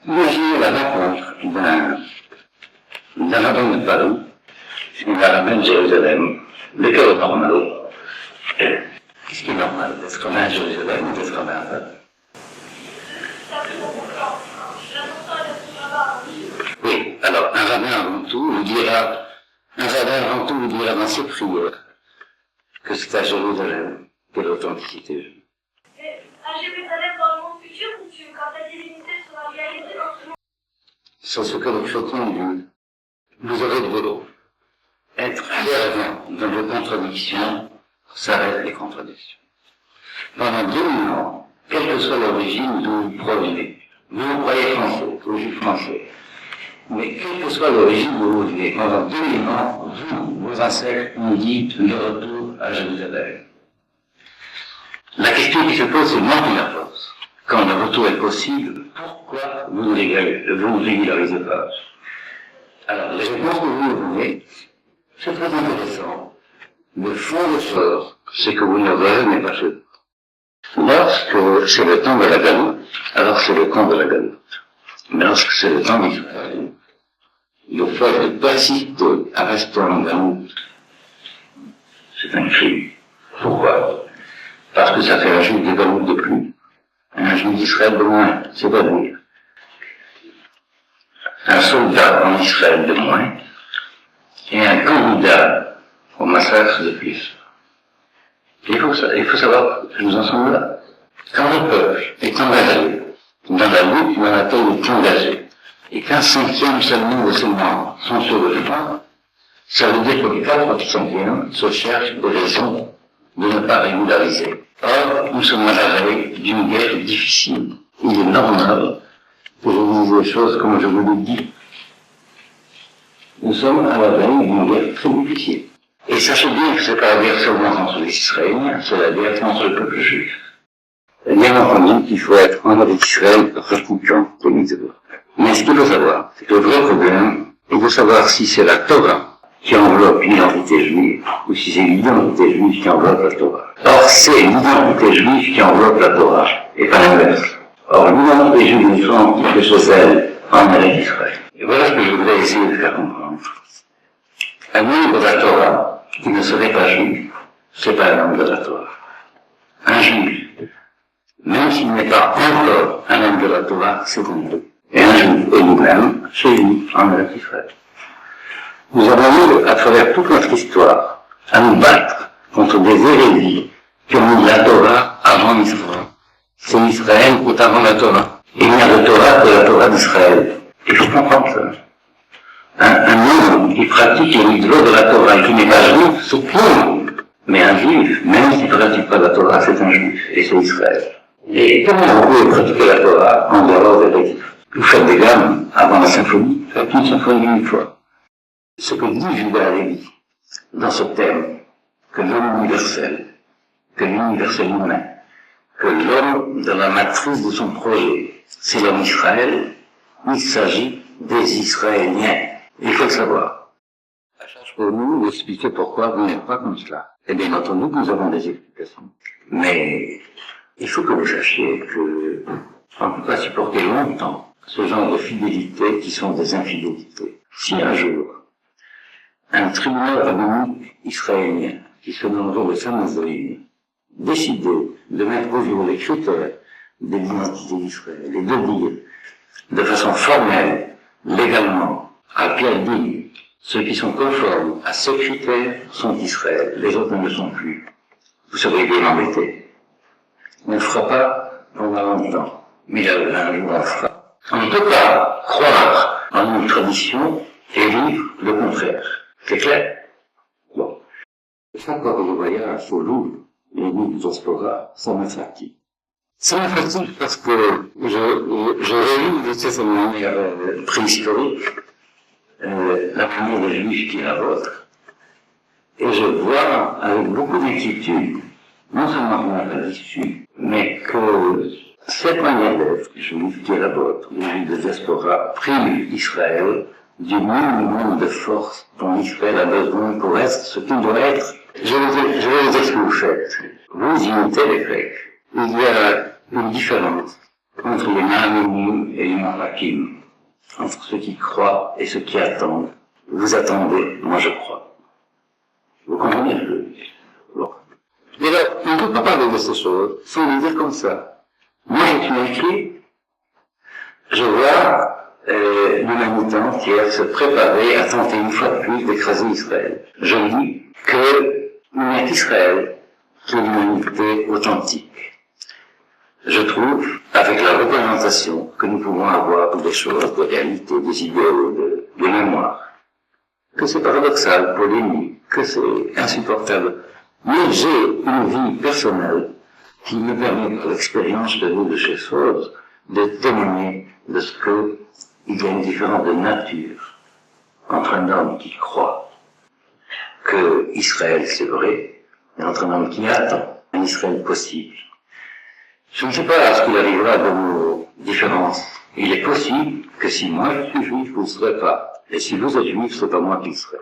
Imaginez la rencontre d'un rabbin de Paris, qui va ramène Jérusalem, le cœur normal. Qu'est-ce qui est normal d'être comme à Jérusalem ou d'être comme à Paris? Oui, alors un rabbin avant tout vous dira dans ses prières que c'est à Jérusalem que l'authenticité. À Jérusalem dans le monde futur ou quand la divinité sera réalisée dans ce monde? C'est ce que les chrétiens disent. Vous aurez de vélo. Être clairement dans vos contradictions, ça reste les contradictions. Pendant 2000 ans, quelle que soit l'origine d'où vous provenez, vous croyez français, vous juif français, mais quelle que soit l'origine d'où vous venez, pendant 2000 ans, vos ancêtres ont dit le retour à Jérusalem. La question qui se pose, c'est moi qui la pose. Quand le retour est possible, pourquoi vous ne régularisez pas? Alors, les réponses que vous me donnez, c'est très intéressant. Le fond de choses, c'est que vous ne revenez pas chez vous. Lorsque c'est le temps de la galoute, alors c'est le temps de la galoute. Mais lorsque c'est le temps d'Israël, le fait de persister à rester en galoute, c'est un crime. Pourquoi? Parce que ça fait un juif de galoute de plus, un juif d'Israël de moins, c'est-à-dire un soldat en Israël de moins et un candidat au massacre de plus. Il faut savoir que nous en sommes là. Quand le peuple est engagé dans la lutte dans laquelle il est engagé, et qu'un cinquième seulement de ses membres sont sur le front, ça veut dire que les 4/5 se cherchent des raisons de ne pas régulariser. Or, nous sommes à la veille d'une guerre difficile. Il est normal que je vous dise les choses comme je vous l'ai dit. Nous sommes à la veille d'une guerre très difficile. Et sachez bien que c'est pas la guerre seulement contre les Israéliens, c'est la guerre contre le peuple juif. Bien entendu qu'il faut être en avec Israël reconquérant comme il se doit. Mais ce qu'il faut savoir, c'est que le vrai problème, il faut savoir si c'est la Torah qui enveloppe l'identité juive, ou si c'est l'identité juive qui enveloppe la Torah. Or, c'est l'identité juive qui enveloppe la Torah, et pas l'inverse. Or, l'identité juive ne sont que chez elle, en Amérique d'Israël. Et voilà ce que je voudrais essayer de faire comprendre. Un membre de la Torah qui ne serait pas juif, c'est pas un membre de la Torah. Un juif, même s'il n'est pas encore un membre de la Torah, c'est comme lui. Et un juif est nous-mêmes, chez lui, en Amérique d'Israël. Nous avons eu, à travers toute notre histoire, à nous battre contre des hérésies qui ont mis la Torah avant Israël. C'est Israël qui est avant la Torah. Il n'y a de Torah que la Torah d'Israël. Il faut comprendre ça. Un homme qui pratique les mitzvot de la Torah et qui n'est pas juif, c'est tout. Mais un juif, même s'il ne pratique pas la Torah, c'est un juif. Et c'est Israël. Et comment vous pouvez pratiquer la Torah en dehors des règles? Vous faites des gammes avant la symphonie. Faites une symphonie une fois. Ce que dit Judas Lévi dans ce thème, que l'homme universel, que l'universel humain, que l'homme dans la matrice de son projet, c'est l'homme Israël, il s'agit des Israéliens. Il faut le savoir. À charge pour nous d'expliquer pourquoi vous n'êtes pas comme cela. Et bien entendu, nous avons des explications. Mais il faut que vous sachiez que on ne peut pas supporter longtemps ce genre de fidélités qui sont des infidélités. Si un jour, un tribunal rabbinique israélien, qui se nommerait le Sanhedrin, décidait de mettre au jour les critères de l'identité d'Israël et de dire, de façon formelle, légalement, à quel dit, ceux qui sont conformes à ces critères sont Israël, les autres ne le sont plus. Vous serez bien embêtés. On ne le fera pas pendant longtemps, mais un jour on le fera. On ne peut pas croire en une tradition et vivre le contraire. C'est clair? Bon. Chaque fois que je voyage au Louvre, les livres de diaspora, ça m'a fatigué. Ça m'a fatigué parce que je relis de cette manière préhistorique la manière des Juifs qui est la vôtre. Et je vois avec beaucoup d'inquiétude, non seulement qu'on n'a pas d'issue, mais que cette manière d'être juif qui est la vôtre, les Juifs de diaspora, prive Israël du minimum de force dont Israël a besoin pour être ce qu'il doit être. Je vais vous dire ce que vous faites. Vous imitez les Grecs. Il y a une différence entre les Mahamonim et les Mahakim, entre ceux qui croient et ceux qui attendent. Vous attendez, moi je crois. Vous comprenez bon. Mais là, on ne peut pas parler de ces choses sans le dire comme ça. Moi, je suis inquiet. Je vois l'humanité entière se préparer à tenter une fois de plus d'écraser Israël. Je dis que il n'y a qu'Israël qui est l'humanité authentique. Je trouve, avec la représentation que nous pouvons avoir des choses, de réalité, des idéaux, de mémoire, que c'est paradoxal, polémique, que c'est insupportable. Mais j'ai une vie personnelle qui me permet, par l'expérience de nous de chez Forbes, de témoigner de ce que il y a une différence de nature entre un homme qui croit que Israël c'est vrai, et entre un homme qui attend un Israël possible. Je ne sais pas ce qu'il arrivera de nos différences. Il est possible que si moi je suis juif, vous ne serez pas. Et si vous êtes juif, c'est pas moi qui le serai.